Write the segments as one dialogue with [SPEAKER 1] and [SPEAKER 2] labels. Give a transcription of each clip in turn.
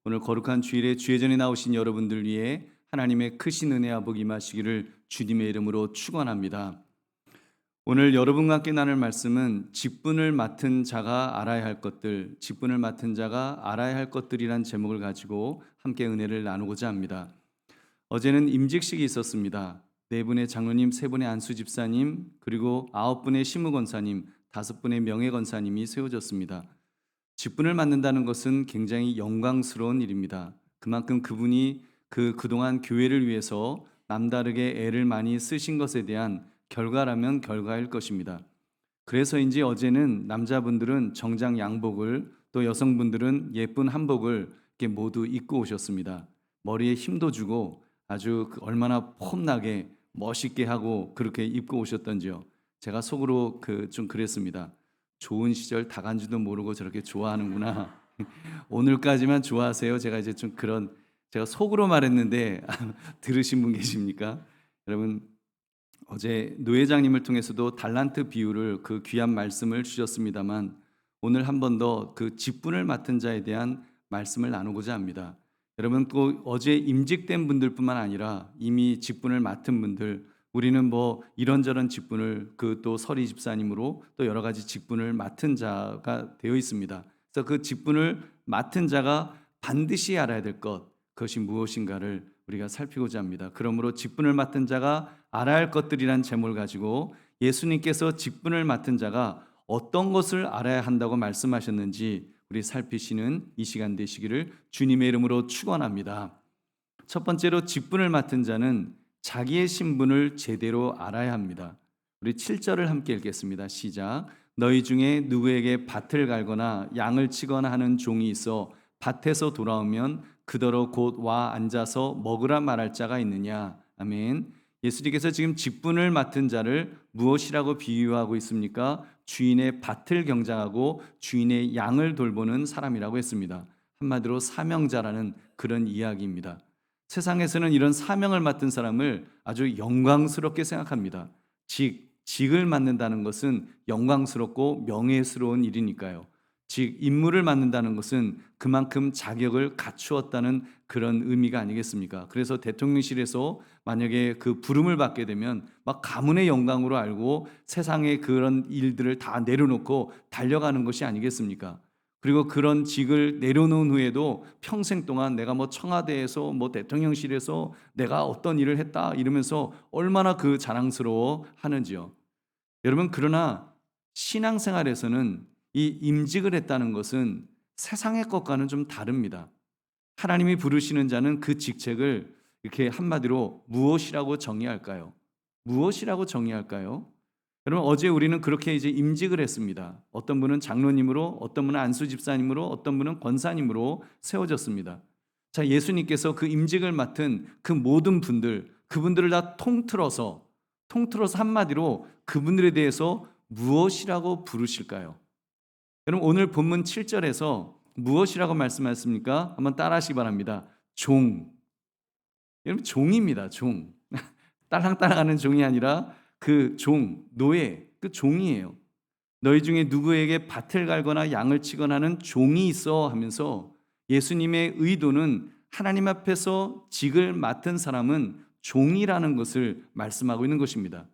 [SPEAKER 1] 오늘 거룩한 주일에 주의 전에 나오신 여러분들 위해 하나님의 크신 은혜와 복이 임하시기를 주님의 이름으로 축원합니다. 오늘 여러분과 함께 나눌 말씀은 직분을 맡은 자가 알아야 할 것들, 직분을 맡은 자가 알아야 할 것들이란 제목을 가지고 함께 은혜를 나누고자 합니다. 어제는 임직식이 있었습니다. 네 분의 장로님, 세 분의 안수 집사님, 그리고 9분의 시무 권사님, 5분의 명예 권사님이 세워졌습니다. 직분을 맡는다는 것은 굉장히 영광스러운 일입니다. 그만큼 그분이 그동안 교회를 위해서 남다르게 애를 많이 쓰신 것에 대한 결과라면 결과일 것입니다. 그래서인지 어제는 남자분들은 정장 양복을, 또 여성분들은 예쁜 한복을 이렇게 모두 입고 오셨습니다. 머리에 힘도 주고 아주 얼마나 폼나게 멋있게 하고 그렇게 입고 오셨던지요. 제가 속으로 좀 그랬습니다. 좋은 시절 다 간지도 모르고 저렇게 좋아하는구나. 오늘까지만 좋아하세요. 제가 이제 좀 그런, 제가 속으로 말했는데 들으신 분 계십니까? 여러분, 어제 노 회장님을 통해서도 달란트 비유를, 그 귀한 말씀을 주셨습니다만, 오늘 한 번 더 그 직분을 맡은 자에 대한 말씀을 나누고자 합니다. 여러분, 또 어제 임직된 분들뿐만 아니라 이미 직분을 맡은 분들, 우리는 뭐 이런저런 직분을, 또 서리 집사님으로 또 여러 가지 직분을 맡은 자가 되어 있습니다. 그래서 그 직분을 맡은 자가 반드시 알아야 될 것, 그것이 무엇인가를 우리가 살피고자 합니다. 그러므로 직분을 맡은 자가 알아야 할 것들이란 제목을 가지고 예수님께서 직분을 맡은 자가 어떤 것을 알아야 한다고 말씀하셨는지 우리 살피시는 이 시간 되시기를 주님의 이름으로 축원합니다. 첫 번째로, 직분을 맡은 자는 자기의 신분을 제대로 알아야 합니다. 우리 7절을 함께 읽겠습니다. 시작. 너희 중에 누구에게 밭을 갈거나 양을 치거나 하는 종이 있어 밭에서 돌아오면 그더러 곧 와 앉아서 먹으라 말할 자가 있느냐. 아멘. 예수님께서 지금 직분을 맡은 자를 무엇이라고 비유하고 있습니까? 주인의 밭을 경작하고 주인의 양을 돌보는 사람이라고 했습니다. 한마디로 사명자라는 그런 이야기입니다. 세상에서는 이런 사명을 맡은 사람을 아주 영광스럽게 생각합니다. 직을 맡는다는 것은 영광스럽고 명예스러운 일이니까요. 임무를 맡는다는 것은 그만큼 자격을 갖추었다는 그런 의미가 아니겠습니까? 그래서 대통령실에서 만약에 그 부름을 받게 되면 막 가문의 영광으로 알고 세상의 그런 일들을 다 내려놓고 달려가는 것이 아니겠습니까? 그리고 그런 직을 내려놓은 후에도 평생 동안 내가 뭐 청와대에서 뭐 대통령실에서 내가 어떤 일을 했다 이러면서 얼마나 그 자랑스러워 하는지요. 여러분, 그러나 신앙생활에서는 이 임직을 했다는 것은 세상의 것과는 좀 다릅니다. 하나님이 부르시는 자는 그 직책을 이렇게 한마디로 무엇이라고 정의할까요? 무엇이라고 정의할까요? 여러분, 어제 우리는 그렇게 이제 임직을 했습니다. 어떤 분은 장로님으로, 어떤 분은 안수 집사님으로, 어떤 분은 권사님으로 세워졌습니다. 자, 예수님께서 그 임직을 맡은 그 모든 분들, 그분들을 다 통틀어서 한마디로 그분들에 대해서 무엇이라고 부르실까요? 여러분, 오늘 본문 7절에서 무엇이라고 말씀하셨습니까? 한번 따라하시기 바랍니다. 종. 여러분, 종입니다. 종. 딸랑딸랑하는 종이 아니라 그 종, 노예, 그 종이에요. 너희 중에 누구에게 밭을 갈거나 양을 치거나 하는 종이 있어 하면서 예수님의 의도는 하나님 앞에서 직을 맡은 사람은 종이라는 것을 말씀하고 있는 것입니다.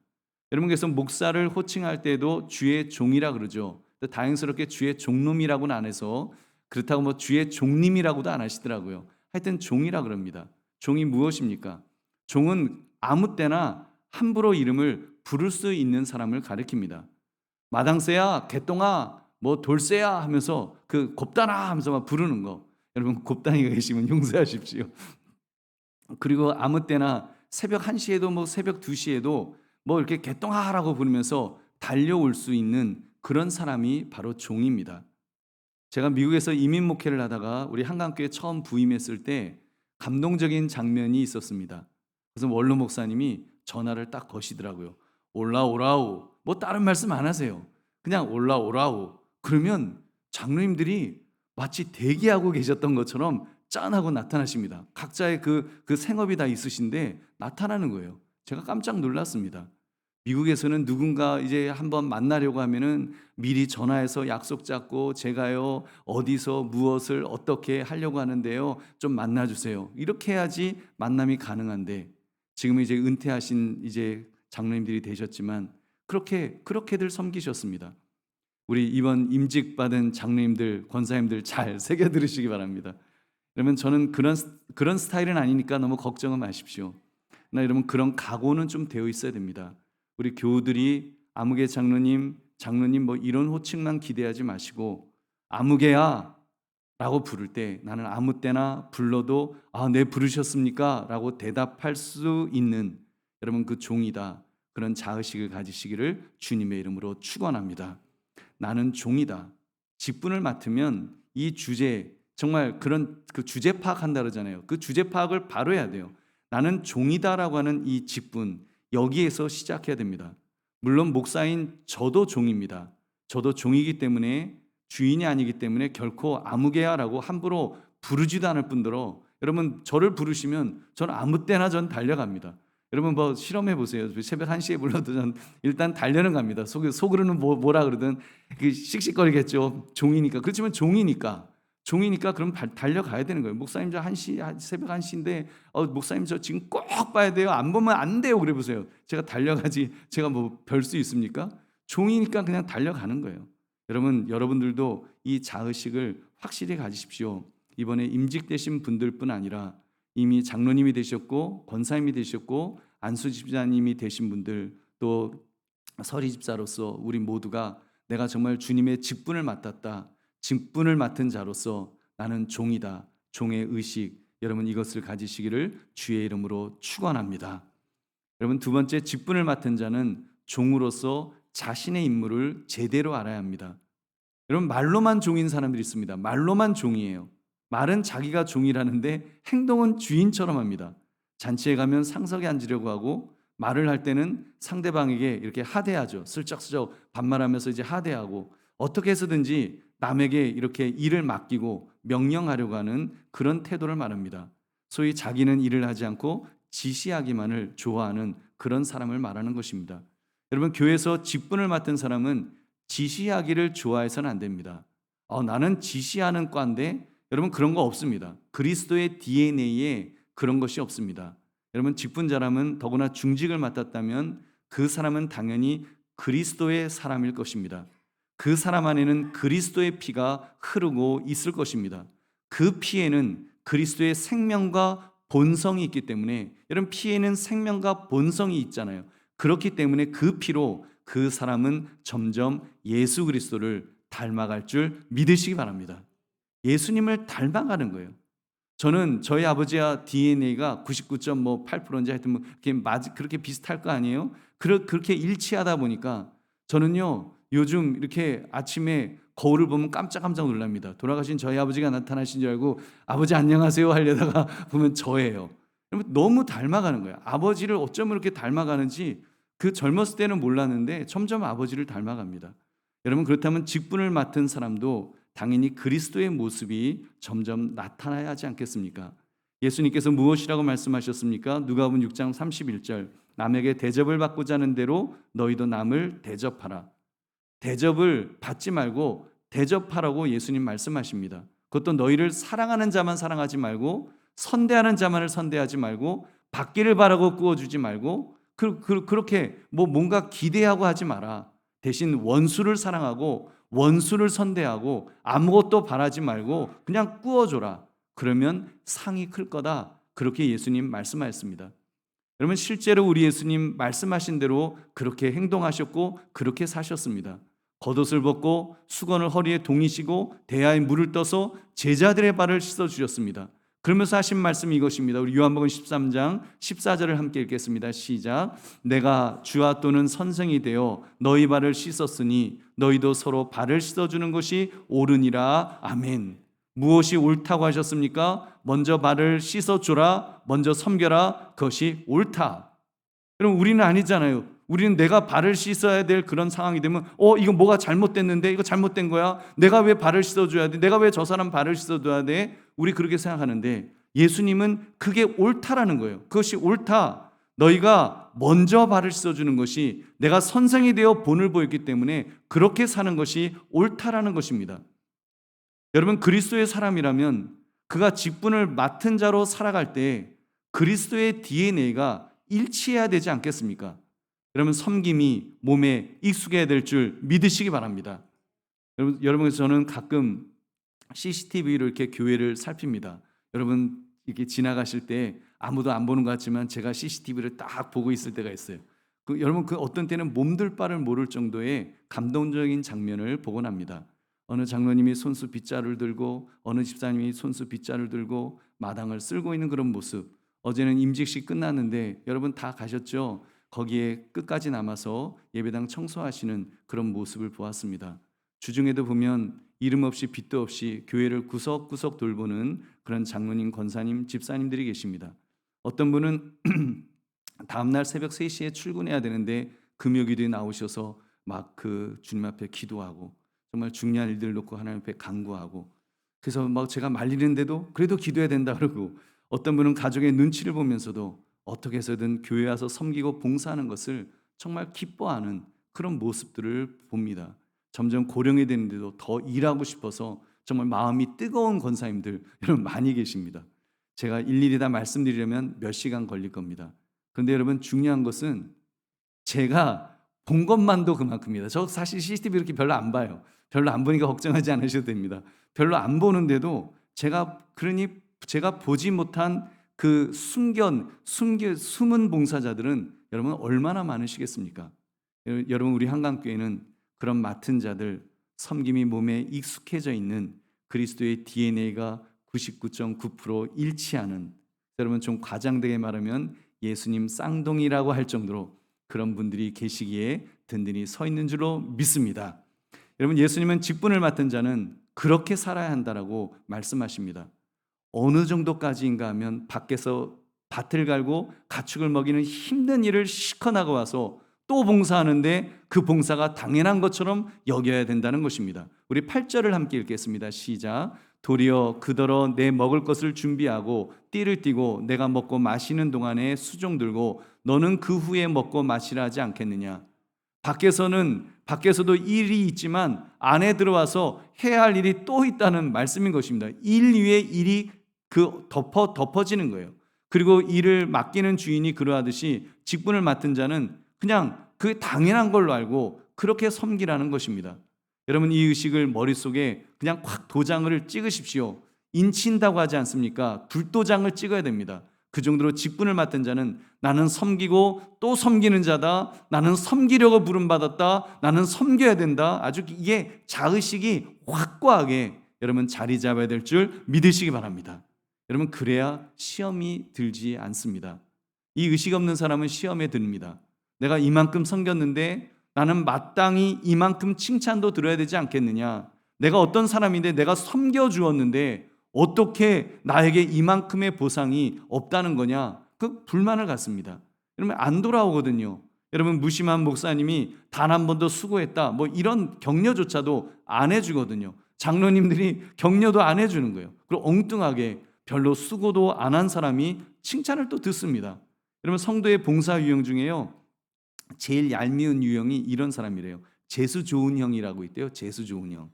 [SPEAKER 1] 여러분께서 목사를 호칭할 때도 주의 종이라 그러죠. 다행스럽게 주의 종놈이라고는 안 해서, 그렇다고 뭐 주의 종님이라고도 안 하시더라고요. 하여튼 종이라 그럽니다. 종이 무엇입니까? 종은 아무 때나 함부로 이름을 부를 수 있는 사람을 가리킵니다. 마당새야, 개똥아, 뭐 돌새야 하면서 그 곱다나 하면서 막 부르는 거. 여러분, 곱다니가 계시면 용서하십시오. 그리고 아무 때나 새벽 1시에도 뭐 새벽 2시에도 뭐 이렇게 개똥아라고 부르면서 달려올 수 있는 그런 사람이 바로 종입니다. 제가 미국에서 이민 목회를 하다가 우리 한강교회 처음 부임했을 때 감동적인 장면이 있었습니다. 그래서 원로 목사님이 전화를 딱 거시더라고요. 올라오라우. 뭐 다른 말씀 안 하세요. 그냥 올라오라우. 그러면 장로님들이 마치 대기하고 계셨던 것처럼 짠하고 나타나십니다. 각자의 그 생업이 다 있으신데 나타나는 거예요. 제가 깜짝 놀랐습니다. 미국에서는 누군가 이제 한번 만나려고 하면은 미리 전화해서 약속 잡고 제가요 어디서 무엇을 어떻게 하려고 하는데요 좀 만나주세요. 이렇게 해야지 만남이 가능한데 지금 이제 은퇴하신 이제 장로님들이 되셨지만 그렇게들 섬기셨습니다. 우리 이번 임직 받은 장로님들, 권사님들 잘 새겨 들으시기 바랍니다. 그러면 저는 그런 스타일은 아니니까 너무 걱정은 마십시오. 나 여러분 그런 각오는 좀 되어 있어야 됩니다. 우리 교우들이 아무개 장로님 뭐 이런 호칭만 기대하지 마시고 아무개야 라고 부를 때 나는 아무 때나 불러도 네 부르셨습니까? 라고 대답할 수 있는 여러분 그 종이다. 그런 자의식을 가지시기를 주님의 이름으로 축원합니다. 나는 종이다. 직분을 맡으면 이 주제 정말 그런 그 주제 파악한다 그러잖아요. 그 주제 파악을 바로 해야 돼요. 나는 종이다라고 하는 이 직분 여기에서 시작해야 됩니다. 물론 목사인 저도 종입니다. 저도 종이기 때문에 주인이 아니기 때문에 결코 아무개야라고 함부로 부르지도 않을 뿐더러 여러분 저를 부르시면 저는 아무 때나 전 달려갑니다. 여러분 뭐 실험해 보세요. 새벽 1시에 불러도 전 일단 달려는 갑니다. 속으로는 뭐라 그러든 씩씩거리겠죠. 종이니까. 그렇지만 종이니까 그럼 달려가야 되는 거예요. 목사님 저 1시 새벽 1시인데 목사님 저 지금 꼭 봐야 돼요. 안 보면 안 돼요. 그래 보세요. 제가 달려가지 제가 뭐 별 수 있습니까? 종이니까 그냥 달려가는 거예요. 여러분들도 이 자의식을 확실히 가지십시오. 이번에 임직되신 분들뿐 아니라 이미 장로님이 되셨고 권사님이 되셨고 안수 집사님이 되신 분들 또 서리 집사로서 우리 모두가 내가 정말 주님의 직분을 맡았다. 직분을 맡은 자로서 나는 종이다. 종의 의식 여러분 이것을 가지시기를 주의 이름으로 축원합니다. 여러분 두 번째 직분을 맡은 자는 종으로서 자신의 임무를 제대로 알아야 합니다. 여러분 말로만 종인 사람들이 있습니다. 말로만 종이에요. 말은 자기가 종이라는데 행동은 주인처럼 합니다. 잔치에 가면 상석에 앉으려고 하고 말을 할 때는 상대방에게 이렇게 하대하죠. 슬쩍슬쩍 반말하면서 이제 하대하고 어떻게 해서든지 남에게 이렇게 일을 맡기고 명령하려고 하는 그런 태도를 말합니다. 소위 자기는 일을 하지 않고 지시하기만을 좋아하는 그런 사람을 말하는 것입니다. 여러분 교회에서 직분을 맡은 사람은 지시하기를 좋아해서는 안 됩니다. 나는 지시하는 과인데 여러분 그런 거 없습니다. 그리스도의 DNA에 그런 것이 없습니다. 여러분 직분자라면 더구나 중직을 맡았다면 그 사람은 당연히 그리스도의 사람일 것입니다. 그 사람 안에는 그리스도의 피가 흐르고 있을 것입니다. 그 피에는 그리스도의 생명과 본성이 있기 때문에 여러분 피에는 생명과 본성이 있잖아요. 그렇기 때문에 그 피로 그 사람은 점점 예수 그리스도를 닮아갈 줄 믿으시기 바랍니다. 예수님을 닮아가는 거예요. 저는 저희 아버지와 DNA가 99.8%인지 하여튼 뭐 그렇게 비슷할 거 아니에요? 그렇게 일치하다 보니까 저는요 요즘 이렇게 아침에 거울을 보면 깜짝깜짝 놀랍니다. 돌아가신 저희 아버지가 나타나신 줄 알고 아버지 안녕하세요 하려다가 보면 저예요. 너무 닮아가는 거예요. 아버지를 어쩜 이렇게 닮아가는지 그 젊었을 때는 몰랐는데 점점 아버지를 닮아갑니다. 여러분 그렇다면 직분을 맡은 사람도 당연히 그리스도의 모습이 점점 나타나야 하지 않겠습니까? 예수님께서 무엇이라고 말씀하셨습니까? 누가복음 6장 31절 남에게 대접을 받고자 하는 대로 너희도 남을 대접하라. 대접을 받지 말고 대접하라고 예수님 말씀하십니다. 그것도 너희를 사랑하는 자만 사랑하지 말고 선대하는 자만을 선대하지 말고 받기를 바라고 꾸어주지 말고 그렇게 뭔가 기대하고 하지 마라. 대신 원수를 사랑하고 원수를 선대하고 아무것도 바라지 말고 그냥 꾸어줘라. 그러면 상이 클 거다. 그렇게 예수님 말씀하셨습니다. 여러분 실제로 우리 예수님 말씀하신 대로 그렇게 행동하셨고 그렇게 사셨습니다. 겉옷을 벗고 수건을 허리에 동이시고 대야에 물을 떠서 제자들의 발을 씻어주셨습니다. 그러면서 하신 말씀이 이것입니다. 우리 요한복음 13장 14절을 함께 읽겠습니다. 시작. 내가 주와 또는 선생이 되어 너희 발을 씻었으니 너희도 서로 발을 씻어주는 것이 옳으니라. 아멘. 무엇이 옳다고 하셨습니까? 먼저 발을 씻어주라. 먼저 섬겨라. 그것이 옳다. 여러분 우리는 아니잖아요. 우리는 내가 발을 씻어야 될 그런 상황이 되면 이거 뭐가 잘못됐는데 이거 잘못된 거야. 내가 왜 발을 씻어줘야 돼? 내가 왜 저 사람 발을 씻어줘야 돼? 우리 그렇게 생각하는데 예수님은 그게 옳다라는 거예요. 그것이 옳다. 너희가 먼저 발을 씻어주는 것이 내가 선생이 되어 본을 보였기 때문에 그렇게 사는 것이 옳다라는 것입니다. 여러분, 그리스도의 사람이라면 그가 직분을 맡은 자로 살아갈 때 그리스도의 DNA가 일치해야 되지 않겠습니까? 여러분, 섬김이 몸에 익숙해야 될 줄 믿으시기 바랍니다. 여러분, 저는 가끔 CCTV로 이렇게 교회를 살핍니다. 여러분, 이렇게 지나가실 때 아무도 안 보는 것 같지만 제가 CCTV를 딱 보고 있을 때가 있어요. 여러분, 그 어떤 때는 몸둘 바를 모를 정도의 감동적인 장면을 보곤 합니다. 어느 장로님이 손수 빗자루를 들고 어느 집사님이 손수 빗자루를 들고 마당을 쓸고 있는 그런 모습. 어제는 임직식 끝났는데 여러분 다 가셨죠? 거기에 끝까지 남아서 예배당 청소하시는 그런 모습을 보았습니다. 주중에도 보면 이름 없이 빚도 없이 교회를 구석구석 돌보는 그런 장로님, 권사님, 집사님들이 계십니다. 어떤 분은 다음날 새벽 3시에 출근해야 되는데 금요기도에 나오셔서 막 그 주님 앞에 기도하고 정말 중요한 일들을 놓고 하나님 앞에 간구하고, 그래서 막 제가 말리는데도 그래도 기도해야 된다 그러고, 어떤 분은 가족의 눈치를 보면서도 어떻게 해서든 교회 와서 섬기고 봉사하는 것을 정말 기뻐하는 그런 모습들을 봅니다. 점점 고령이 되는데도 더 일하고 싶어서 정말 마음이 뜨거운 권사님들 여러분 많이 계십니다. 제가 일일이 다 말씀드리려면 몇 시간 걸릴 겁니다. 그런데 여러분, 중요한 것은 제가 본 것만도 그만큼입니다. 저 사실 CCTV 이렇게 별로 안 봐요. 별로 안 보니까 걱정하지 않으셔도 됩니다. 별로 안 보는데도 제가 보지 못한 그 숨은 봉사자들은 여러분 얼마나 많으시겠습니까? 여러분, 우리 한강교회는 그런 맡은 자들, 섬김이 몸에 익숙해져 있는 그리스도의 DNA가 99.9% 일치하는, 여러분 좀 과장되게 말하면 예수님 쌍둥이라고 할 정도로 그런 분들이 계시기에 든든히 서 있는 줄로 믿습니다. 여러분, 예수님은 직분을 맡은 자는 그렇게 살아야 한다라고 말씀하십니다. 어느 정도까지인가 하면 밖에서 밭을 갈고 가축을 먹이는 힘든 일을 시커 나가 와서 또 봉사하는데 그 봉사가 당연한 것처럼 여겨야 된다는 것입니다. 우리 8절을 함께 읽겠습니다. 시작. 도리어 그더러 내 먹을 것을 준비하고 띠를 띠고 내가 먹고 마시는 동안에 수종 들고 너는 그 후에 먹고 마시라 하지 않겠느냐. 밖에서도 일이 있지만 안에 들어와서 해야 할 일이 또 있다는 말씀인 것입니다. 일 위에 일이 덮어지는 거예요. 그리고 일을 맡기는 주인이 그러하듯이 직분을 맡은 자는 그냥 그 당연한 걸로 알고 그렇게 섬기라는 것입니다. 여러분, 이 의식을 머릿속에 그냥 확 도장을 찍으십시오. 인친다고 하지 않습니까? 불도장을 찍어야 됩니다. 그 정도로 직분을 맡은 자는 나는 섬기고 또 섬기는 자다. 나는 섬기려고 부름받았다. 나는 섬겨야 된다. 아주 이게 자의식이 확고하게 여러분 자리 잡아야 될 줄 믿으시기 바랍니다. 여러분, 그래야 시험이 들지 않습니다. 이 의식 없는 사람은 시험에 듭니다. 내가 이만큼 섬겼는데 나는 마땅히 이만큼 칭찬도 들어야 되지 않겠느냐. 내가 어떤 사람인데 내가 섬겨주었는데 어떻게 나에게 이만큼의 보상이 없다는 거냐. 그 불만을 갖습니다. 여러분, 안 돌아오거든요. 여러분, 무심한 목사님이 단 한 번도 수고했다 뭐 이런 격려조차도 안 해주거든요. 장로님들이 격려도 안 해주는 거예요. 그리고 엉뚱하게 별로 수고도 안 한 사람이 칭찬을 또 듣습니다. 여러분, 성도의 봉사 유형 중에요 제일 얄미운 유형이 이런 사람이래요. 재수 좋은 형이라고 있대요. 재수 좋은 형.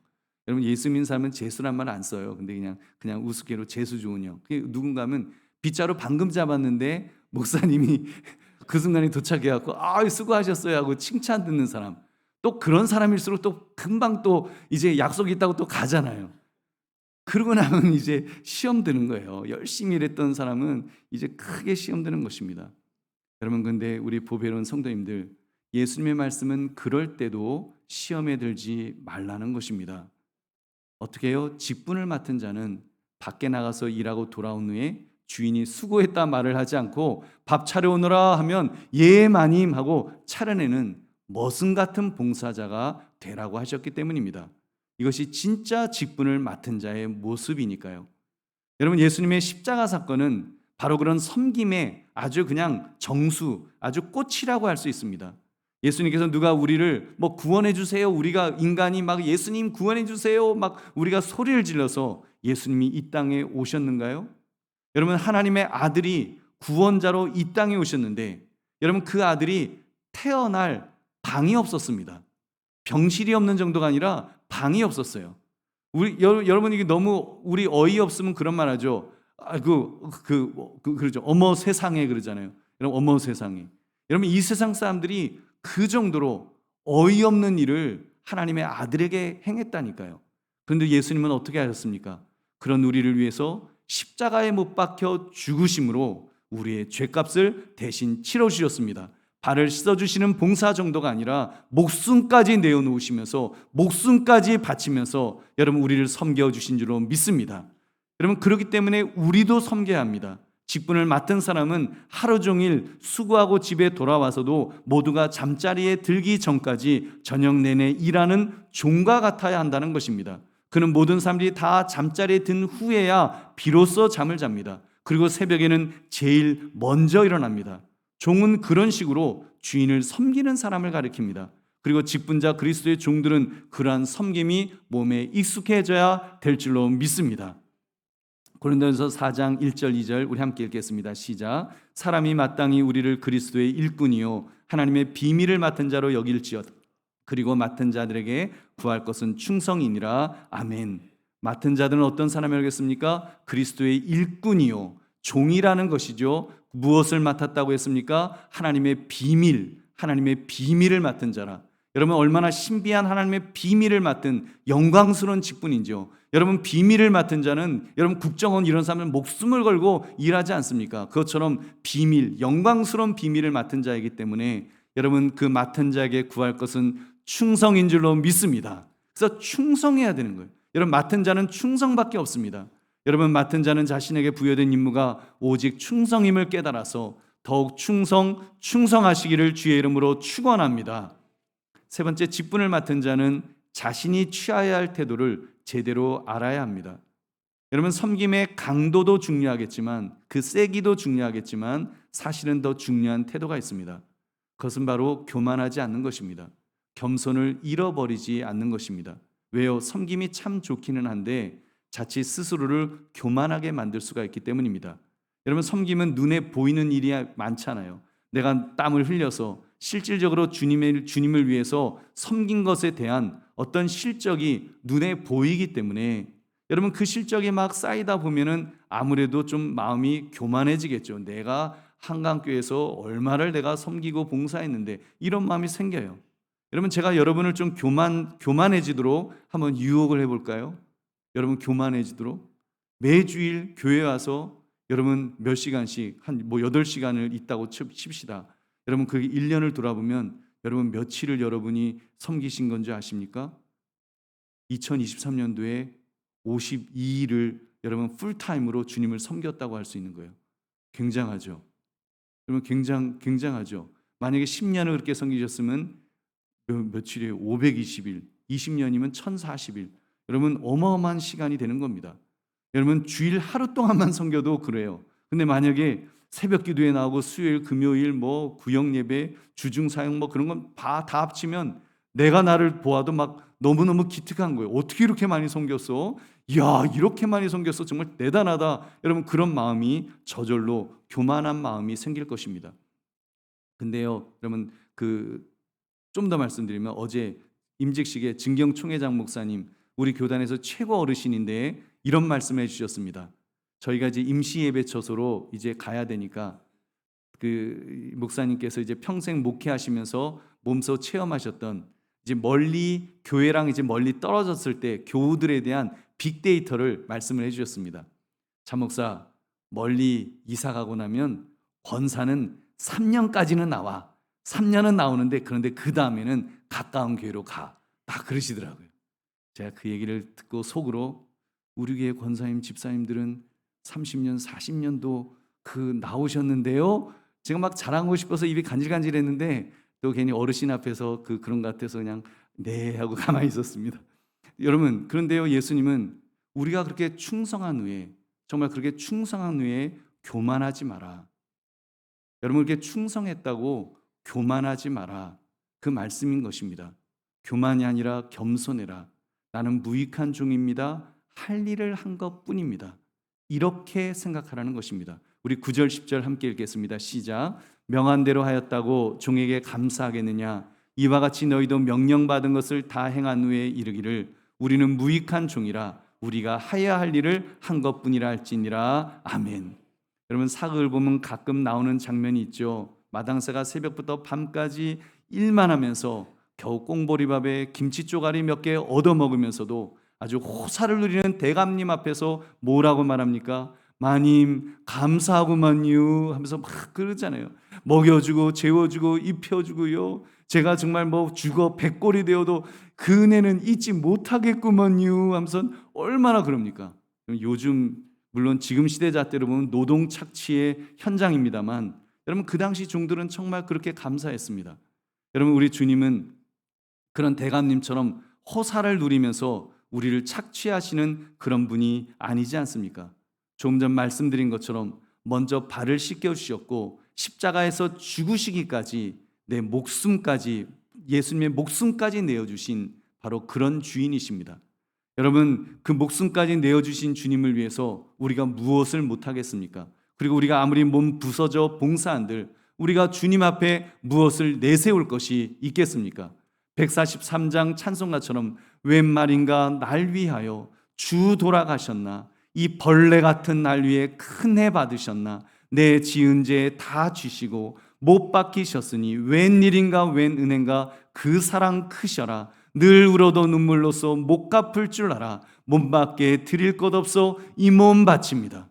[SPEAKER 1] 여러분, 예수 믿는 사람은 재수란 말 안 써요. 근데 그냥 우습게로 재수 좋은 형. 누군가 하면 빗자루 방금 잡았는데 목사님이 그 순간에 도착해갖고 수고하셨어요 하고 칭찬 듣는 사람. 또 그런 사람일수록 또 금방 또 이제 약속 있다고 또 가잖아요. 그러고 나면 이제 시험 드는 거예요. 열심히 일했던 사람은 이제 크게 시험 드는 것입니다. 여러분, 근데 우리 보배로운 성도님들, 예수님의 말씀은 그럴 때도 시험에 들지 말라는 것입니다. 어떻게 해요? 직분을 맡은 자는 밖에 나가서 일하고 돌아온 후에 주인이 수고했다 말을 하지 않고 밥 차려오너라 하면 예 마님 하고 차려내는 머슴 같은 봉사자가 되라고 하셨기 때문입니다. 이것이 진짜 직분을 맡은 자의 모습이니까요. 여러분, 예수님의 십자가 사건은 바로 그런 섬김의 아주 그냥 정수, 아주 꽃이라고 할 수 있습니다. 예수님께서 누가 우리를 구원해 주세요, 우리가 인간이 막 예수님 구원해 주세요 막 우리가 소리를 질러서 예수님이 이 땅에 오셨는가요? 여러분, 하나님의 아들이 구원자로 이 땅에 오셨는데 여러분 그 아들이 태어날 방이 없었습니다. 병실이 없는 정도가 아니라 방이 없었어요. 여러분 이게 너무 우리 어이없으면 그런 말 하죠. 그러죠. 어머 세상에 그러잖아요. 여러분 어머 세상에. 여러분 이 세상 사람들이 그 정도로 어이없는 일을 하나님의 아들에게 행했다니까요. 그런데 예수님은 어떻게 하셨습니까? 그런 우리를 위해서 십자가에 못 박혀 죽으심으로 우리의 죄값을 대신 치러주셨습니다. 발을 씻어주시는 봉사 정도가 아니라 목숨까지 내어놓으시면서 목숨까지 바치면서 여러분 우리를 섬겨주신 줄로 믿습니다. 여러분 그렇기 때문에 우리도 섬겨야 합니다. 직분을 맡은 사람은 하루 종일 수고하고 집에 돌아와서도 모두가 잠자리에 들기 전까지 저녁 내내 일하는 종과 같아야 한다는 것입니다. 그는 모든 사람들이 다 잠자리에 든 후에야 비로소 잠을 잡니다. 그리고 새벽에는 제일 먼저 일어납니다. 종은 그런 식으로 주인을 섬기는 사람을 가리킵니다. 그리고 직분자 그리스도의 종들은 그러한 섬김이 몸에 익숙해져야 될 줄로 믿습니다. 고린도전서 4장 1절 2절 우리 함께 읽겠습니다. 시작. 사람이 마땅히 우리를 그리스도의 일꾼이요 하나님의 비밀을 맡은 자로 여길지어다. 그리고 맡은 자들에게 구할 것은 충성이니라. 아멘. 맡은 자들은 어떤 사람이겠습니까? 그리스도의 일꾼이요 종이라는 것이죠. 무엇을 맡았다고 했습니까? 하나님의 비밀을 맡은 자라. 여러분 얼마나 신비한 하나님의 비밀을 맡은 영광스러운 직분인지요. 여러분 비밀을 맡은 자는 여러분 국정원 이런 사람은 목숨을 걸고 일하지 않습니까? 그것처럼 영광스러운 비밀을 맡은 자이기 때문에 여러분 그 맡은 자에게 구할 것은 충성인 줄로 믿습니다. 그래서 충성해야 되는 거예요. 여러분 맡은 자는 충성밖에 없습니다. 여러분 맡은 자는 자신에게 부여된 임무가 오직 충성임을 깨달아서 더욱 충성하시기를 주의 이름으로 축원합니다. 세 번째, 직분을 맡은 자는 자신이 취해야 할 태도를 제대로 알아야 합니다. 여러분 섬김의 강도도 중요하겠지만 그 세기도 중요하겠지만 사실은 더 중요한 태도가 있습니다. 그것은 바로 교만하지 않는 것입니다. 겸손을 잃어버리지 않는 것입니다. 왜요? 섬김이 참 좋기는 한데 자칫 스스로를 교만하게 만들 수가 있기 때문입니다. 여러분 섬김은 눈에 보이는 일이 많잖아요. 내가 땀을 흘려서 실질적으로 주님을 위해서 섬긴 것에 대한 어떤 실적이 눈에 보이기 때문에 여러분 그 실적이 막 쌓이다 보면은 아무래도 좀 마음이 교만해지겠죠. 내가 한강교회에서 얼마를 내가 섬기고 봉사했는데 이런 마음이 생겨요. 여러분 제가 여러분을 좀 교만해지도록 한번 유혹을 해볼까요? 여러분 교만해지도록 매주일 교회 와서 여러분 몇 시간씩 한 8시간을 있다고 칩시다. 여러분 그 1년을 돌아보면 여러분 며칠을 여러분이 섬기신 건지 아십니까? 2023년도에 52일을 여러분 풀타임으로 주님을 섬겼다고 할 수 있는 거예요. 굉장하죠. 여러분 굉장하죠. 만약에 10년을 그렇게 섬기셨으면 며칠이에요? 520일. 20년이면 1040일. 여러분 어마어마한 시간이 되는 겁니다. 여러분 주일 하루 동안만 섬겨도 그래요. 근데 만약에 새벽 기도에 나오고 수요일, 금요일 뭐 구역 예배, 주중 사역 뭐 그런 건 다 합치면 내가 나를 보아도 막 너무너무 기특한 거예요. 어떻게 이렇게 많이 섬겼어? 이야, 이렇게 많이 섬겼어. 정말 대단하다. 여러분 그런 마음이 저절로 교만한 마음이 생길 것입니다. 근데요, 여러분 좀 더 말씀드리면 어제 임직식에 진경 총회장 목사님 우리 교단에서 최고 어르신인데 이런 말씀해 주셨습니다. 저희가 이제 임시 예배 처소로 이제 가야 되니까 그 목사님께서 이제 평생 목회하시면서 몸소 체험하셨던 이제 교회랑 이제 멀리 떨어졌을 때 교우들에 대한 빅데이터를 말씀을 해 주셨습니다. 차 목사, 멀리 이사 가고 나면 권사는 3년까지는 나와. 3년은 나오는데 그런데 그 다음에는 가까운 교회로 가. 딱 그러시더라고요. 제가 그 얘기를 듣고 속으로 우리 교회 권사님, 집사님들은 30년, 40년도 나오셨는데요. 제가 막 자랑하고 싶어서 입이 간질간질했는데 또 괜히 어르신 앞에서 그런 것 같아서 그냥 네 하고 가만히 있었습니다. 여러분 그런데요 예수님은 우리가 그렇게 충성한 후에 정말 그렇게 충성한 후에 교만하지 마라. 여러분 그렇게 충성했다고 교만하지 마라. 그 말씀인 것입니다. 교만이 아니라 겸손해라. 나는 무익한 종입니다. 할 일을 한 것뿐입니다. 이렇게 생각하라는 것입니다. 우리 9절 10절 함께 읽겠습니다. 시작. 명한 대로 하였다고 종에게 감사하겠느냐? 이와 같이 너희도 명령받은 것을 다 행한 후에 이르기를 우리는 무익한 종이라 우리가 하여야 할 일을 한 것뿐이라 할지니라. 아멘. 여러분, 사극을 보면 가끔 나오는 장면이 있죠. 마당새가 새벽부터 밤까지 일만 하면서 겨우 꽁보리밥에 김치 쪼가리 몇 개 얻어 먹으면서도 아주 호사를 누리는 대감님 앞에서 뭐라고 말합니까? 마님 감사하구만요 하면서 막 그러잖아요. 먹여주고 재워주고 입혀주고요, 제가 정말 뭐 죽어 백골이 되어도 그 은혜는 잊지 못하겠구만요 하면서 얼마나 그럽니까? 요즘 물론 지금 시대잣대로 보면 노동 착취의 현장입니다만, 여러분 그 당시 종들은 정말 그렇게 감사했습니다. 여러분, 우리 주님은 그런 대감님처럼 호사를 누리면서 우리를 착취하시는 그런 분이 아니지 않습니까? 조금 전 말씀드린 것처럼 먼저 발을 씻겨주셨고 십자가에서 죽으시기까지 내 목숨까지, 예수님의 목숨까지 내어주신 바로 그런 주인이십니다. 여러분, 그 목숨까지 내어주신 주님을 위해서 우리가 무엇을 못하겠습니까? 그리고 우리가 아무리 몸 부서져 봉사한들 우리가 주님 앞에 무엇을 내세울 것이 있겠습니까? 143장 찬송가처럼 웬 말인가 날 위하여 주 돌아가셨나, 이 벌레 같은 날 위에 큰 해 받으셨나, 내 지은 죄 다 쥐시고 못 박히셨으니 웬일인가 웬 은혜인가 그 사랑 크셔라, 늘 울어도 눈물로써 못 갚을 줄 알아 몸밖에 드릴 것 없어 이 몸 바칩니다.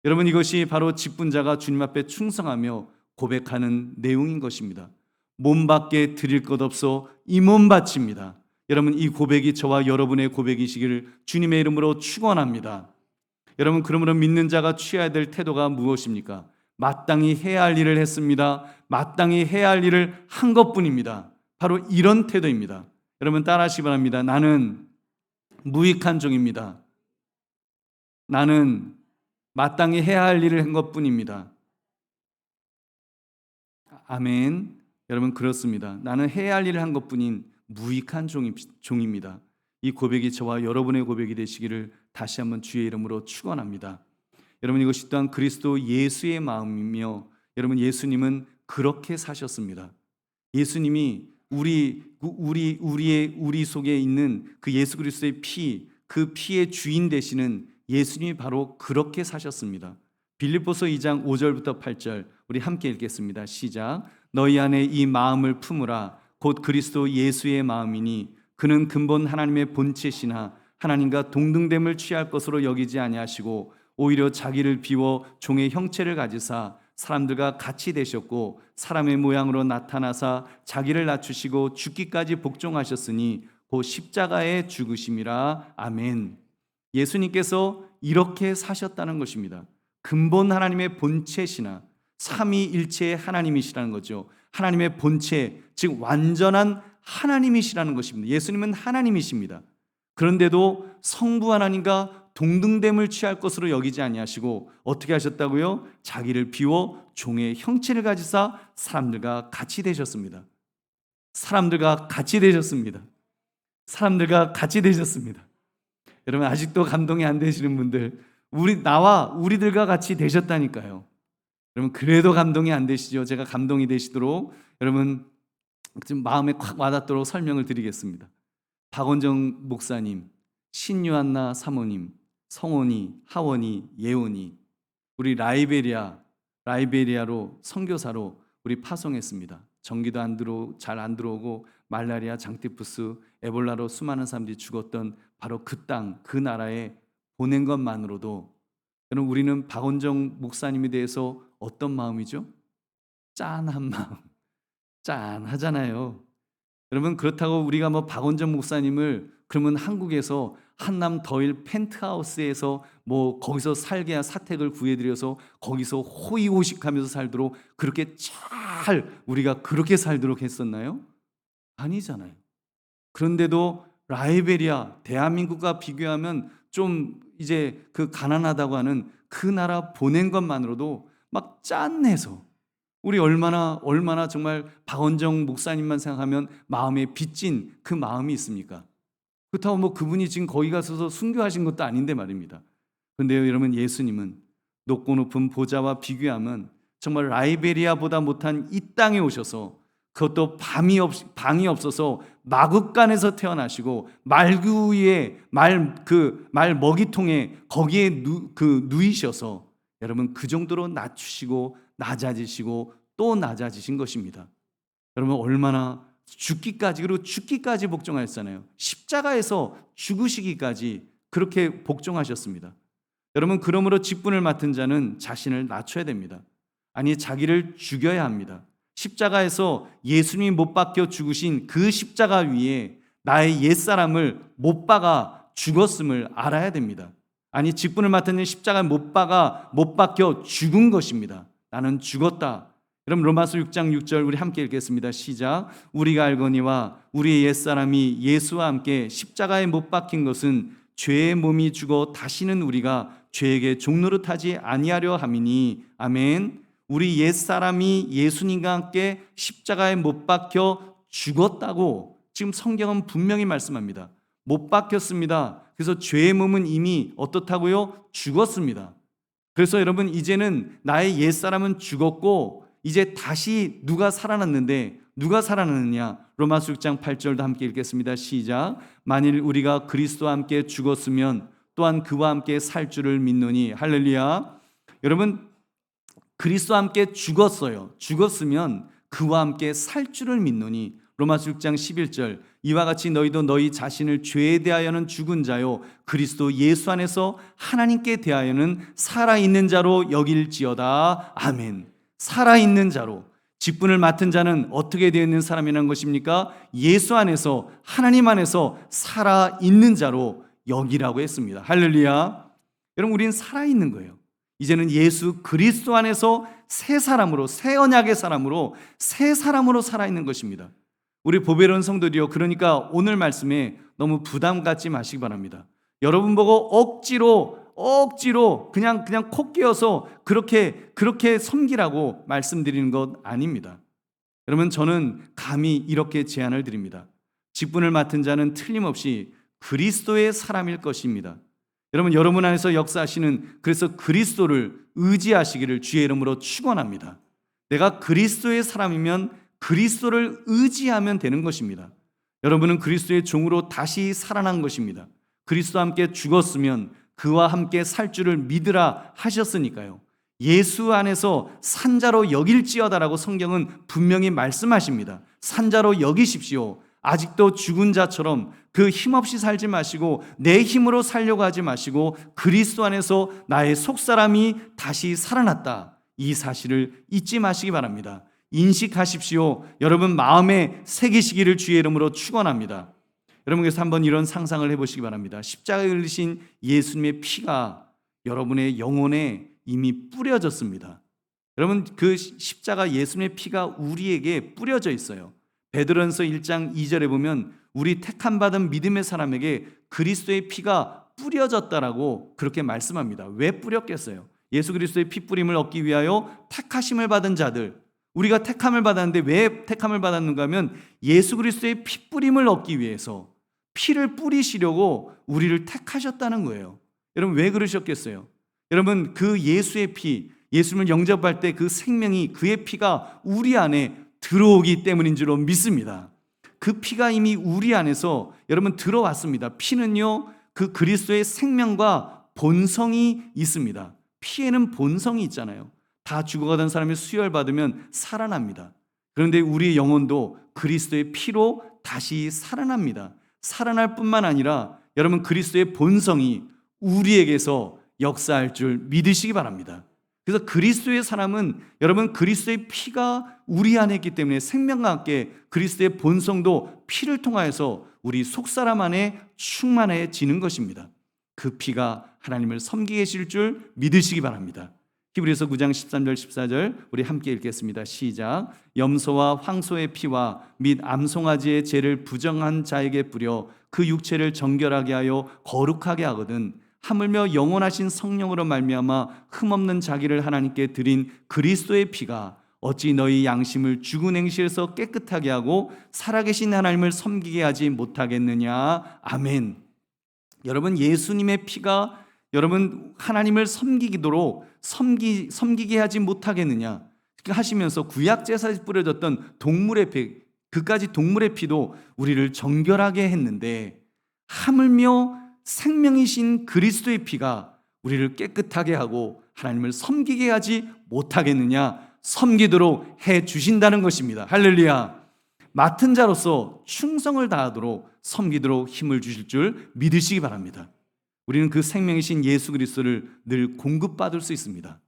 [SPEAKER 1] 여러분, 이것이 바로 직분자가 주님 앞에 충성하며 고백하는 내용인 것입니다. 몸밖에 드릴 것 없어 이 몸 바칩니다. 여러분, 이 고백이 저와 여러분의 고백이시기를 주님의 이름으로 축원합니다. 여러분, 그러므로 믿는 자가 취해야 될 태도가 무엇입니까? 마땅히 해야 할 일을 했습니다. 마땅히 해야 할 일을 한 것뿐입니다. 바로 이런 태도입니다. 여러분 따라하시기 바랍니다. 나는 무익한 종입니다. 나는 마땅히 해야 할 일을 한 것뿐입니다. 아멘. 여러분 그렇습니다. 나는 해야 할 일을 한 것뿐인 무익한 종입니다. 이 고백이 저와 여러분의 고백이 되시기를 다시 한번 주의 이름으로 축원합니다. 여러분, 이것이 또한 그리스도 예수의 마음이며, 여러분 예수님은 그렇게 사셨습니다. 예수님이 우리 속에 있는 그 예수 그리스도의 피, 그 피의 주인 되시는 예수님이 바로 그렇게 사셨습니다. 빌립보서 2장 5절부터 8절 우리 함께 읽겠습니다. 시작. 너희 안에 이 마음을 품으라. 곧 그리스도 예수의 마음이니 그는 근본 하나님의 본체시나 하나님과 동등됨을 취할 것으로 여기지 아니하시고 오히려 자기를 비워 종의 형체를 가지사 사람들과 같이 되셨고 사람의 모양으로 나타나사 자기를 낮추시고 죽기까지 복종하셨으니 곧 십자가에 죽으심이라. 아멘. 예수님께서 이렇게 사셨다는 것입니다. 근본 하나님의 본체시나 삼위일체의 하나님이시라는 거죠. 하나님의 본체, 즉 완전한 하나님이시라는 것입니다. 예수님은 하나님이십니다. 그런데도 성부 하나님과 동등됨을 취할 것으로 여기지 아니하시고 어떻게 하셨다고요? 자기를 비워 종의 형체를 가지사 사람들과 같이 되셨습니다. 사람들과 같이 되셨습니다. 사람들과 같이 되셨습니다. 여러분 아직도 감동이 안 되시는 분들, 우리들과 같이 되셨다니까요. 여러분 그래도 감동이 안 되시죠? 제가 감동이 되시도록 여러분 좀 마음에 콱 와닿도록 설명을 드리겠습니다. 박원정 목사님, 신유한나 사모님, 성원이, 하원이, 예원이 우리 라이베리아로 선교사로 우리 파송했습니다. 전기도 잘 안 들어오고 말라리아, 장티푸스, 에볼라로 수많은 사람들이 죽었던 바로 그 땅, 그 나라에 보낸 것만으로도 여러분 우리는 박원정 목사님에 대해서 어떤 마음이죠? 짠한 마음, 짠하잖아요. 여러분 그렇다고 우리가 뭐 박원정 목사님을 그러면 한국에서 한남 더일 펜트하우스에서 뭐 거기서 살게 사택을 구해드려서 거기서 호의호식하면서 살도록 그렇게 잘 우리가 그렇게 살도록 했었나요? 아니잖아요. 그런데도 라이베리아, 대한민국과 비교하면 좀 이제 그 가난하다고 하는 그 나라 보낸 것만으로도 막 짠해서 우리 얼마나 정말 박원정 목사님만 생각하면 마음에 빚진 그 마음이 있습니까? 그렇다고 뭐 그분이 지금 거기 가서 순교하신 것도 아닌데 말입니다. 그런데요 여러분, 예수님은 높고 높은 보좌와 비교하면 정말 라이베리아보다 못한 이 땅에 오셔서 그것도 방이 없어서 마국간에서 태어나시고 말구 위에 말 먹이통에 거기에 누이셔서 여러분 그 정도로 낮추시고 낮아지시고 또 낮아지신 것입니다. 여러분 얼마나 죽기까지, 그리고 죽기까지 복종하셨잖아요. 십자가에서 죽으시기까지 그렇게 복종하셨습니다. 여러분 그러므로 직분을 맡은 자는 자신을 낮춰야 됩니다. 아니 자기를 죽여야 합니다. 십자가에서 예수님이 못 박혀 죽으신 그 십자가 위에 나의 옛사람을 못 박아 죽었음을 알아야 됩니다. 아니 직분을 맡은 십자가에 못 박혀 죽은 것입니다. 나는 죽었다. 그럼 로마서 6장 6절 우리 함께 읽겠습니다. 시작. 우리가 알거니와 우리의 옛사람이 예수와 함께 십자가에 못 박힌 것은 죄의 몸이 죽어 다시는 우리가 죄에게 종노릇하지 아니하려 함이니. 아멘. 우리 옛사람이 예수님과 함께 십자가에 못 박혀 죽었다고 지금 성경은 분명히 말씀합니다. 못 박혔습니다. 그래서 죄의 몸은 이미 어떻다고요? 죽었습니다. 그래서 여러분 이제는 나의 옛사람은 죽었고 이제 다시 누가 살아났는데 누가 살아났느냐? 로마서 6장 8절도 함께 읽겠습니다. 시작. 만일 우리가 그리스도와 함께 죽었으면 또한 그와 함께 살 줄을 믿노니. 할렐루야. 여러분 그리스도와 함께 죽었어요. 죽었으면 그와 함께 살 줄을 믿노니. 로마서 6장 11절. 이와 같이 너희도 너희 자신을 죄에 대하여는 죽은 자요 그리스도 예수 안에서 하나님께 대하여는 살아있는 자로 여길지어다. 아멘. 살아있는 자로. 직분을 맡은 자는 어떻게 되어 있는 사람이라는 것입니까? 예수 안에서, 하나님 안에서 살아있는 자로 여기라고 했습니다. 할렐루야. 여러분 우리는 살아있는 거예요. 이제는 예수 그리스도 안에서 새 사람으로, 새 언약의 사람으로, 새 사람으로 살아있는 것입니다. 우리 보배로운 성도들이요, 그러니까 오늘 말씀에 너무 부담 갖지 마시기 바랍니다. 여러분 보고 억지로 그냥 코 끼어서 그렇게 섬기라고 말씀드리는 것 아닙니다. 여러분 저는 감히 이렇게 제안을 드립니다. 직분을 맡은 자는 틀림없이 그리스도의 사람일 것입니다. 여러분 안에서 역사하시는, 그래서 그리스도를 의지하시기를 주의 이름으로 축원합니다. 내가 그리스도의 사람이면 그리스도를 의지하면 되는 것입니다. 여러분은 그리스도의 종으로 다시 살아난 것입니다. 그리스도와 함께 죽었으면 그와 함께 살 줄을 믿으라 하셨으니까요. 예수 안에서 산자로 여길지어다라고 성경은 분명히 말씀하십니다. 산자로 여기십시오. 아직도 죽은 자처럼 그 힘없이 살지 마시고 내 힘으로 살려고 하지 마시고 그리스도 안에서 나의 속사람이 다시 살아났다. 이 사실을 잊지 마시기 바랍니다. 인식하십시오. 여러분 마음에 새기시기를 주의 이름으로 축원합니다. 여러분께서 한번 이런 상상을 해보시기 바랍니다. 십자가에 흘리신 예수님의 피가 여러분의 영혼에 이미 뿌려졌습니다. 여러분 그 십자가 예수님의 피가 우리에게 뿌려져 있어요. 베드로전서 1장 2절에 보면 우리 택함 받은 믿음의 사람에게 그리스도의 피가 뿌려졌다라고 그렇게 말씀합니다. 왜 뿌렸겠어요? 예수 그리스도의 피 뿌림을 얻기 위하여 택하심을 받은 자들, 우리가 택함을 받았는데 왜 택함을 받았는가 하면 예수 그리스도의 피 뿌림을 얻기 위해서 피를 뿌리시려고 우리를 택하셨다는 거예요. 여러분 왜 그러셨겠어요? 여러분 그 예수의 피, 예수님을 영접할 때 그 생명이, 그의 피가 우리 안에 들어오기 때문인 줄로 믿습니다. 그 피가 이미 우리 안에서 여러분 들어왔습니다. 피는요 그 그리스도의 생명과 본성이 있습니다. 피에는 본성이 있잖아요. 다 죽어가던 사람이 수혈받으면 살아납니다. 그런데 우리의 영혼도 그리스도의 피로 다시 살아납니다. 살아날 뿐만 아니라 여러분 그리스도의 본성이 우리에게서 역사할 줄 믿으시기 바랍니다. 그래서 그리스도의 사람은 여러분 그리스도의 피가 우리 안에 있기 때문에 생명과 함께 그리스도의 본성도 피를 통하여서 우리 속사람 안에 충만해지는 것입니다. 그 피가 하나님을 섬기게 하실 줄 믿으시기 바랍니다. 히브리서 9장 13절 14절 우리 함께 읽겠습니다. 시작. 염소와 황소의 피와 및 암송아지의 죄를 부정한 자에게 뿌려 그 육체를 정결하게 하여 거룩하게 하거든 하물며 영원하신 성령으로 말미암아 흠없는 자기를 하나님께 드린 그리스도의 피가 어찌 너희 양심을 죽은 행실에서 깨끗하게 하고 살아계신 하나님을 섬기게 하지 못하겠느냐. 아멘. 여러분 예수님의 피가 여러분 하나님을 섬기게 하지 못하겠느냐. 하시면서 구약 제사에 뿌려졌던 동물의 피, 그까지 동물의 피도 우리를 정결하게 했는데 하물며 생명이신 그리스도의 피가 우리를 깨끗하게 하고 하나님을 섬기게 하지 못하겠느냐? 섬기도록 해 주신다는 것입니다. 할렐루야. 맡은 자로서 충성을 다하도록 섬기도록 힘을 주실 줄 믿으시기 바랍니다. 우리는 그 생명이신 예수 그리스도를 늘 공급받을 수 있습니다.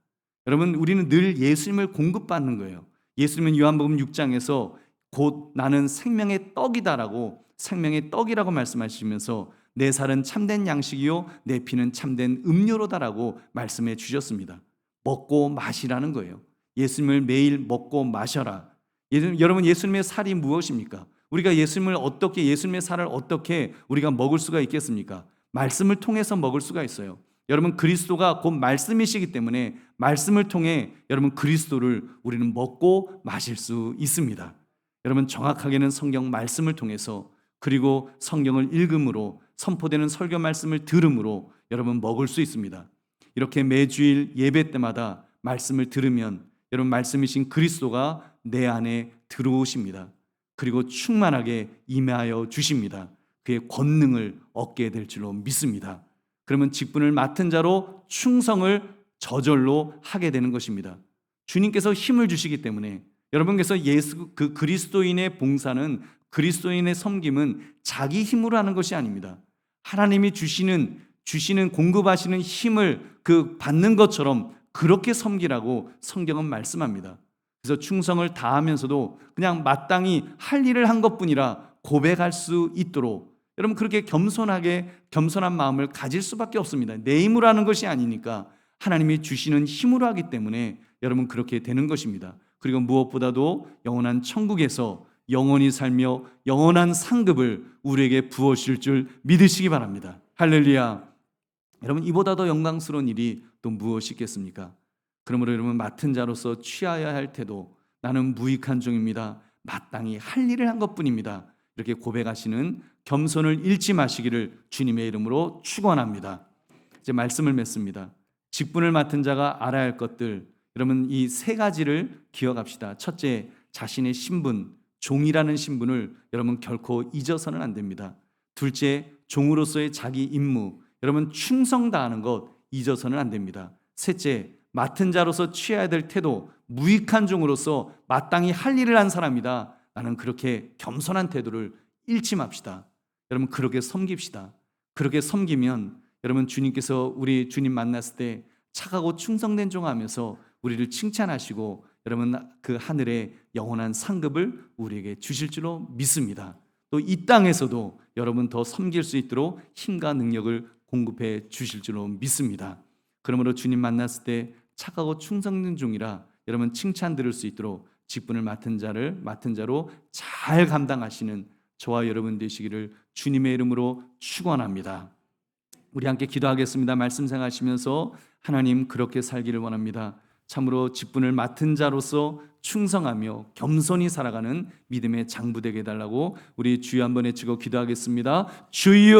[SPEAKER 1] 여러분, 우리는 늘 예수님을 공급받는 거예요. 예수님은 요한복음 6장에서 곧 나는 생명의 떡이다라고, 생명의 떡이라고 말씀하시면서 내 살은 참된 양식이요 내 피는 참된 음료로다라고 말씀해 주셨습니다. 먹고 마시라는 거예요. 예수님을 매일 먹고 마셔라. 여러분, 예수님의 살이 무엇입니까? 우리가 예수님의 살을 어떻게 우리가 먹을 수가 있겠습니까? 말씀을 통해서 먹을 수가 있어요. 여러분, 그리스도가 곧 말씀이시기 때문에 말씀을 통해 여러분 그리스도를 우리는 먹고 마실 수 있습니다. 여러분, 정확하게는 성경 말씀을 통해서, 그리고 성경을 읽음으로, 선포되는 설교 말씀을 들음으로 여러분 먹을 수 있습니다. 이렇게 매주일 예배 때마다 말씀을 들으면 여러분 말씀이신 그리스도가 내 안에 들어오십니다. 그리고 충만하게 임하여 주십니다. 그의 권능을 얻게 될 줄로 믿습니다. 그러면 직분을 맡은 자로 충성을 저절로 하게 되는 것입니다. 주님께서 힘을 주시기 때문에, 여러분께서 그 그리스도인의 봉사는, 그리스도인의 섬김은 자기 힘으로 하는 것이 아닙니다. 하나님이 주시는 공급하시는 힘을 받는 것처럼 그렇게 섬기라고 성경은 말씀합니다. 그래서 충성을 다하면서도 그냥 마땅히 할 일을 한 것뿐이라 고백할 수 있도록 여러분 그렇게 겸손한 마음을 가질 수밖에 없습니다. 내 힘으로 하는 것이 아니니까 하나님이 주시는 힘으로 하기 때문에 여러분 그렇게 되는 것입니다. 그리고 무엇보다도 영원한 천국에서 영원히 살며 영원한 상급을 우리에게 부어주실 줄 믿으시기 바랍니다. 할렐루야. 여러분, 이보다 더 영광스러운 일이 또 무엇이 있겠습니까? 그러므로 여러분, 맡은 자로서 취하여야 할 태도, 나는 무익한 종입니다. 마땅히 할 일을 한 것뿐입니다. 이렇게 고백하시는 겸손을 잃지 마시기를 주님의 이름으로 축원합니다. 이제 말씀을 맺습니다. 직분을 맡은 자가 알아야 할 것들, 여러분 이 세 가지를 기억합시다. 첫째, 자신의 신분, 종이라는 신분을 여러분 결코 잊어서는 안 됩니다. 둘째, 종으로서의 자기 임무, 여러분 충성 다하는 것 잊어서는 안 됩니다. 셋째, 맡은 자로서 취해야 될 태도, 무익한 종으로서 마땅히 할 일을 한 사람이다. 나는 그렇게 겸손한 태도를 잃지 맙시다. 여러분 그렇게 섬깁시다. 그렇게 섬기면 여러분 주님께서 우리 주님 만났을 때 착하고 충성된 종 하면서 우리를 칭찬하시고 여러분 그 하늘의 영원한 상급을 우리에게 주실 줄로 믿습니다. 또 이 땅에서도 여러분 더 섬길 수 있도록 힘과 능력을 공급해 주실 줄로 믿습니다. 그러므로 주님 만났을 때 착하고 충성된 종이라 여러분 칭찬 들을 수 있도록 직분을 맡은 자로 잘 감당하시는 저와 여러분 되시기를 주님의 이름으로 축원합니다. 우리 함께 기도하겠습니다. 말씀 생각하시면서 하나님 그렇게 살기를 원합니다. 참으로 직분을 맡은 자로서 충성하며 겸손히 살아가는 믿음의 장부 되게 해달라고 우리 주여 한번 외치고 기도하겠습니다. 주여!